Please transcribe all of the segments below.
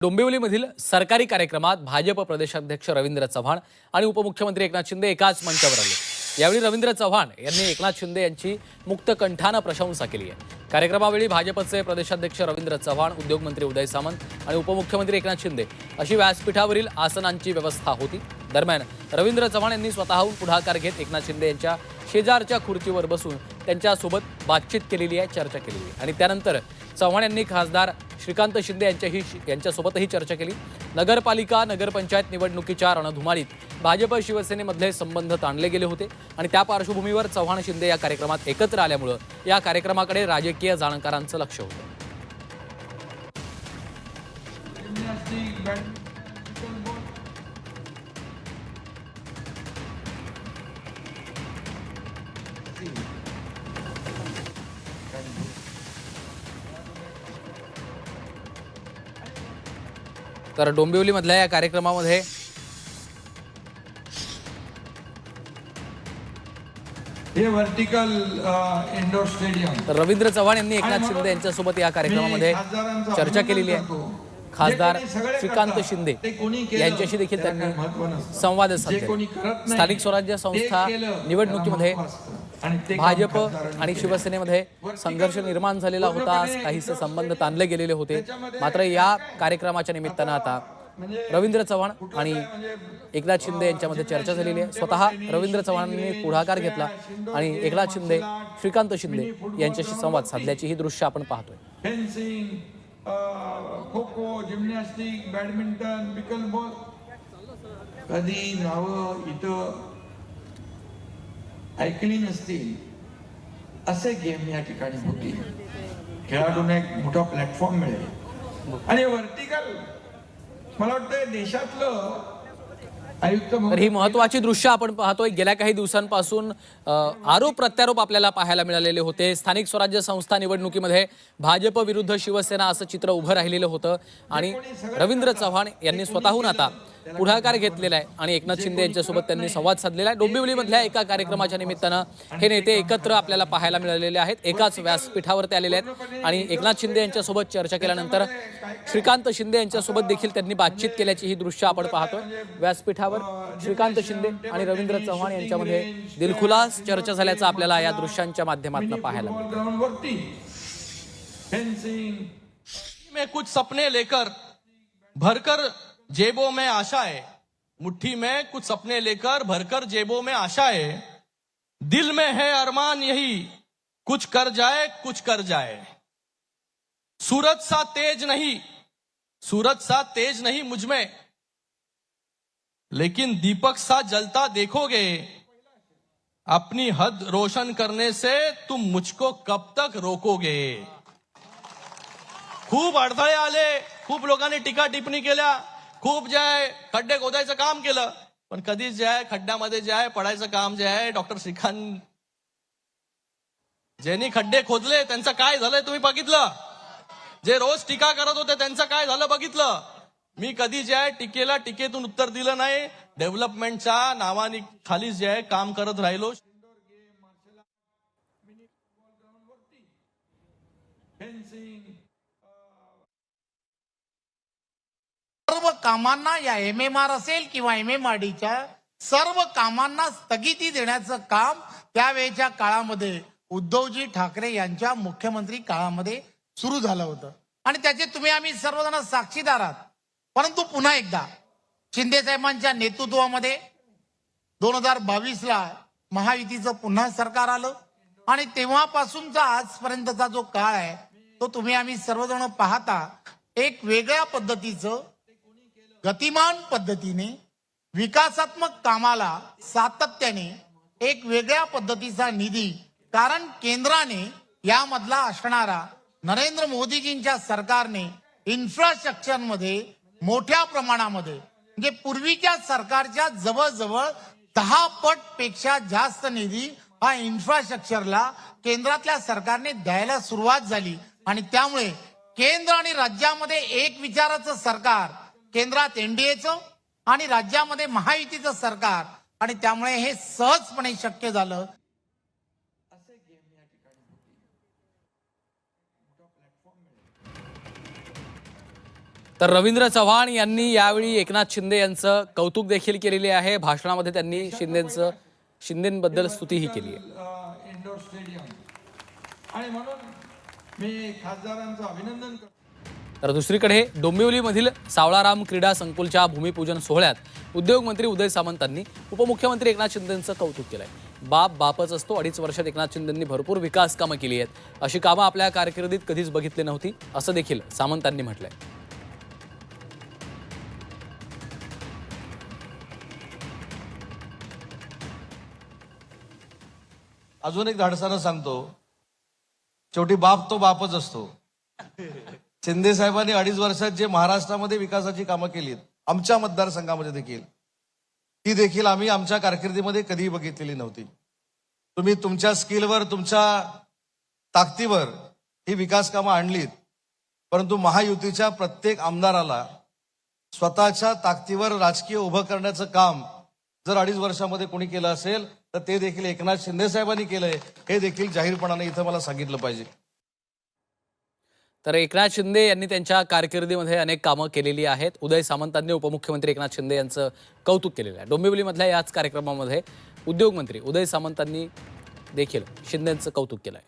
डोंबिवलीमधील सरकारी कार्यक्रमात भाजप प्रदेशाध्यक्ष रवींद्र चव्हाण आणि उपमुख्यमंत्री एकनाथ शिंदे एकाच मंचावर आले। यावेळी रवींद्र चव्हाण यांनी एकनाथ शिंदे यांची मुक्त कंठाने प्रशंसा केली आहे। कार्यक्रमावेळी भाजपचे प्रदेशाध्यक्ष रवींद्र चव्हाण, उद्योगमंत्री उदय सामंत आणि उपमुख्यमंत्री एकनाथ शिंदे अशी व्यासपीठावरील आसनांची व्यवस्था होती। दरम्यान रवींद्र चव्हाण यांनी स्वतःहून पुढाकार घेत एकनाथ शिंदे यांच्या शेजारच्या खुर्चीवर बसून त्यांच्यासोबत बातचीत केलेली आहे, चर्चा केलेली आहे आणि त्यानंतर चव्हाण यांनी खासदार श्रीकांत शिंदे यांच्यासोबतही चर्चा केली। नगरपालिका नगरपंचायत निवडणुकीच्या रणधुमाळीत भाजप शिवसेनेमधले संबंध ताणले गेले होते आणि त्या पार्श्वभूमीवर चव्हाण शिंदे या कार्यक्रमात एकत्र आल्यामुळे या कार्यक्रमाकडे राजकीय जाणकारांचं लक्ष होतं। तर डोंबिवलीमधल्या या कार्यक्रमामध्ये हे vertical indoor stadium Ravindra Chavan यांनी एकनाथ शिंदे यांच्यासोबत या कार्यक्रमामध्ये चर्चा केलेली आहे। खासदार श्रीकांत शिंदे यांच्याशी देखील त्यांनी संवाद साधला। स्थानिक स्वराज्य संस्था निवडणुकीमध्ये भाजप आणि शिवसेनेमध्ये संघर्ष निर्माण झालेला होता, काहीसे संबंध ताणले गेलेले होते। मात्र या कार्यक्रमाच्या निमित्तानं आता रवींद्र चव्हाण आणि एकनाथ शिंदे यांच्यामध्ये चर्चा झालेली आहे। स्वतः रवींद्र चव्हाणांनी पुढाकार घेतला आणि एकनाथ शिंदे, श्रीकांत शिंदे यांच्याशी संवाद साधल्याची ही दृश्य आपण पाहतोय। Fencing, kho kho, gymnastic, badminton, pickleball, कधी नावं इथं ऐकली नसतील असे गेम या ठिकाणी होतील। खेळाडूंना एक मोठा प्लॅटफॉर्म मिळेल आणि वर्टिकल मला वाटतं देशातलं आयुक्त तर ही महत्त्वाची दृश्य आपण पाहतोय। गेल्या काही दिवसांपासून आरोप प्रत्यारोप आपल्याला पाहायला मिळालेले होते। स्थानिक स्वराज्य संस्था निवडणुकीमध्ये भाजप विरुद्ध शिवसेना असं चित्र उभं राहिलेलं होतं आणि रवींद्र चव्हाण यांनी स्वतःहून आता पुढाकार घेतलेला आहे आणि एकनाथ शिंदे यांच्यासोबत त्यांनी संवाद साधलेला आहे। डोंबिवलीमधल्या एका कार्यक्रमाच्या निमित्तानं हे नेते एकत्र आपल्याला पाहायला मिळालेले आहेत, एकाच व्यासपीठावर ते आलेले आहेत आणि एकनाथ शिंदे यांच्यासोबत चर्चा केल्यानंतर श्रीकांत शिंदे यांच्यासोबत देखील त्यांनी बातचीत केल्याची ही दृश्य आपण पाहतोय। व्यासपीठावर श्रीकांत शिंदे आणि रवींद्र चव्हाण यांच्यामध्ये दिलखुलास चर्चा झाल्याचं आपल्याला या दृश्यांच्या माध्यमातून पाहायला मिळतं। में कुछ सपने लेकर भरकर जेबों में आशाएं, मुट्ठी में कुछ सपने लेकर भरकर जेबों में आशाएं, दिल में है अरमान यही कुछ कर जाए। सूरज सा तेज नहीं मुझ में, लेकिन दीपक सा जलता देखोगे। अपनी हद रोशन करने से तुम मुझको कब तक रोकोगे। खूप अडथळे आले, खूप लोकांनी टीका टिप्पणी केल्या, खूप जे आहे खड्डे खोदायचं काम केलं, पण कधीच जे आहे खड्ड्यामध्ये जे आहे पडायचं काम जे आहे डॉक्टर श्रीकांत ज्यांनी खड्डे खोदले त्यांचं काय झालंय तुम्ही बघितलं। जे रोज टीका करत होते त्यांचं काय झालं बघितलं। मी कधी जे आहे टीकेतून उत्तर दिलं नाही, डेव्हलपमेंटच्या नावाने खाली जे आहे काम करत राहिलो। सर्व कामांना या MMR असेल किंवा MMRDच्या सर्व कामांना स्थगिती देण्याचं काम त्यावेळेच्या काळामध्ये उद्धवजी ठाकरे यांच्या मुख्यमंत्री काळामध्ये सुरू झालं होतं आणि त्याचे तुम्ही आम्ही सर्वजण साक्षीदार आहात। परंतु पुन्हा एकदा शिंदे साहेबांच्या नेतृत्वामध्ये 2022ला महायुतीचं पुन्हा सरकार आलं आणि तेव्हापासूनचा आजपर्यंतचा जो काळ आहे तो तुम्ही आम्ही सर्वजण पाहता एक वेगळ्या पद्धतीचं गतिमान पद्धतीने विकासात्मक कामाला सातत्याने एक वेगळ्या पद्धतीचा निधी, कारण केंद्राने यामधला असणारा नरेंद्र मोदीजींच्या सरकारने इन्फ्रास्ट्रक्चर मध्ये मोठ्या प्रमाणामध्ये म्हणजे पूर्वीच्या सरकारच्या जवळजवळ 10 पट पेक्षा जास्त निधी हा इन्फ्रास्ट्रक्चरला केंद्रातल्या सरकारने द्यायला सुरुवात झाली आणि त्यामुळे केंद्र आणि राज्यामध्ये एक विचाराचं सरकार, केंद्रात NDAचं आणि राज्यामध्ये महायुतीचं सरकार आणि त्यामुळे हे सहजपणे शक्य झालं। तर रवींद्र चव्हाण यांनी यावेळी एकनाथ शिंदे यांचं कौतुक देखील केलेले आहे. भाषणामध्ये त्यांनी शिंदेबद्दल स्तुतीही केली आहे. इंडोर स्टेडियम आणि म्हणून मी खासदारांचं अभिनंदन करतो. तर दुसरीकडे डोंबिवलीमधील सावळाराम क्रीडा संकुलच्या भूमिपूजन सोहळ्यात उद्योगमंत्री उदय सामंतांनी उपमुख्यमंत्री एकनाथ शिंदेंचं कौतुक केलंय. बाप बापच असतो. 2.5 वर्षात एकनाथ शिंदेंनी भरपूर विकास कामं केली आहेत. अशी कामं आपल्या कारकिर्दीत कधीच बघितली नव्हती असं देखील सामंतांनी म्हटलंय. अजून एक धाडसानं सांगतो, शेवटी बाप तो बापच असतो. शिंदे साहेबांनी 2.5 वर्षात जे महाराष्ट्रामध्ये विकासाची कामं केलीत, आमच्या मतदारसंघामध्ये देखील, ती देखील आम्ही आमच्या कारकिर्दीमध्ये कधीही बघितलेली नव्हती. तुम्ही तुमच्या स्किलवर, तुमच्या ताकदीवर ही विकास कामं आणलीत, परंतु महायुतीच्या प्रत्येक आमदाराला स्वतःच्या ताकदीवर राजकीय उभं करण्याचं काम जर 2.5 वर्षामध्ये कोणी केलं असेल तर ते देखील एकनाथ शिंदे साहेबांनी केलंय, हे देखील जाहीरपणाने इथं मला सांगितलं पाहिजे. तर एकनाथ शिंदे यांनी त्यांच्या कारकिर्दीमध्ये अनेक कामं केलेली आहेत. उदय सामंतांनी उपमुख्यमंत्री एकनाथ शिंदे यांचं कौतुक केलेलं आहे. डोंबिवलीमधल्या याच कार्यक्रमामध्ये उद्योगमंत्री उदय सामंतांनी देखील शिंदेंचं कौतुक केलं आहे.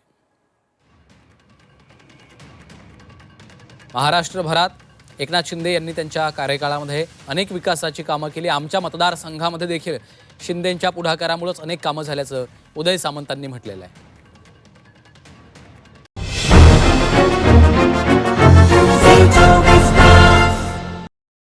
महाराष्ट्रभरात एकनाथ शिंदे यांनी त्यांच्या कार्यकाळामध्ये अनेक विकासाची कामं केली. आमच्या मतदारसंघामध्ये देखील शिंदेंच्या पुढाकारामुळेच अनेक कामं झाल्याचं उदय सामंतांनी म्हटलेलं आहे.